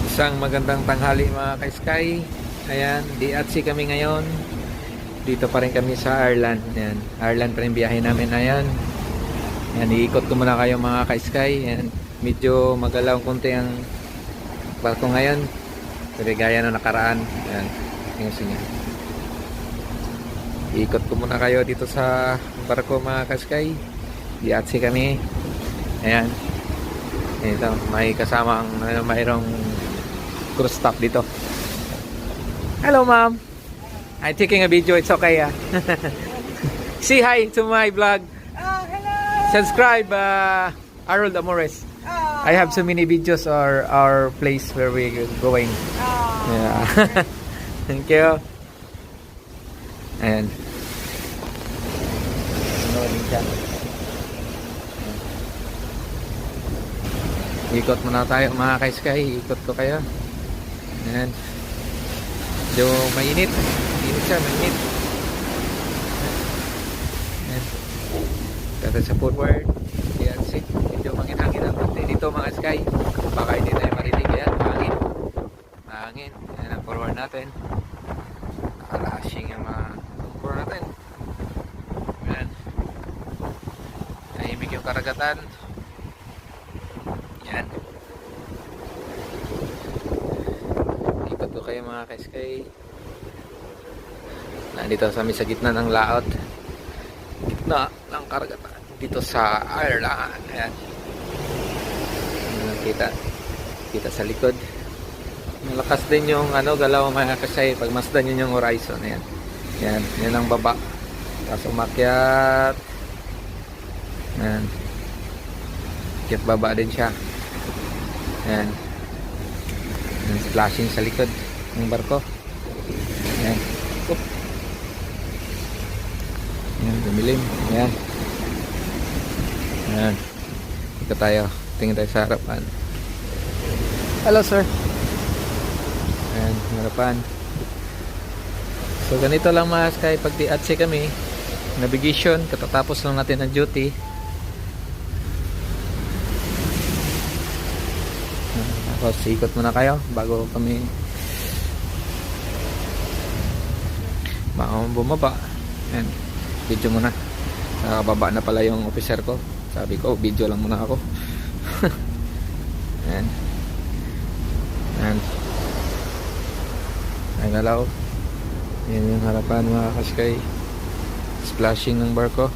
Isang magandang tanghali mga ka-Sky. Ayan, DATC kami ngayon. Dito pa rin kami sa Ireland. Ayan, Ireland pa rin biyahe namin. Ayan, ayan, iikot ko muna kayo mga ka-Sky. Ayan, medyo magalaw konti ang barko ngayon. Sabi gaya na nakaraan. Ayan, tingnan niyo. Iikot ko muna kayo dito sa barko mga ka-Sky. DATC kami. Ayan. Ito, may kasama ang mayroong cruise stop dito. Hello ma'am. I'm taking a video. It's okay. Say hi to my vlog. Oh, hello. Subscribe Harold Amores. Oh. I have so many videos or our place where we're going. Oh. Yeah. Thank you. And ikot muna tayo mga ka-Sky. Ikot ko kayo. Ayan. Medyo mainit. Mainit siya, mainit. Ayan. Kata sa forward. Ayan, see. Medyo mangin-hangin ang konti dito mga Sky. Baka hindi tayo marinig. Ayan, hangin. Hangin. Ayan ang forward natin. Nakalashing yung mga forward natin. Ayan. Nahimik yung karagatan. Yan. Ikot ko kayo mga ka-Sky. Nandito kami sa gitna ng laot. Gitna ng karagatan. Dito sa Ireland. Ayan. Kita. Kita sa likod. Malakas din yung galaw mga ka-Sky. Pagmasdan yun yung horizon. Ayan. Yan. Yan ang baba. Tapos umakyat. Ayan. Umakyat baba din siya. Ayan. Ayan, splashing sa likod ng barko. Ayan. Oop. Ayan, dumilim. Ayan. Ayan. Ito tayo. Tingin tayo sa harapan. Hello sir. Ayan, harapan. So ganito lang mga Sky. Pag DATC kami, navigation, katatapos lang natin ang duty. Tapos ikot muna kayo bago kami bumaba. Ayan, video muna. Nakababa na pala yung officer ko. Sabi ko video lang muna ako. Ayan. Ayan. Ayan galaw. Ayan yung harapan mga ka-Sky. Splashing ng barko.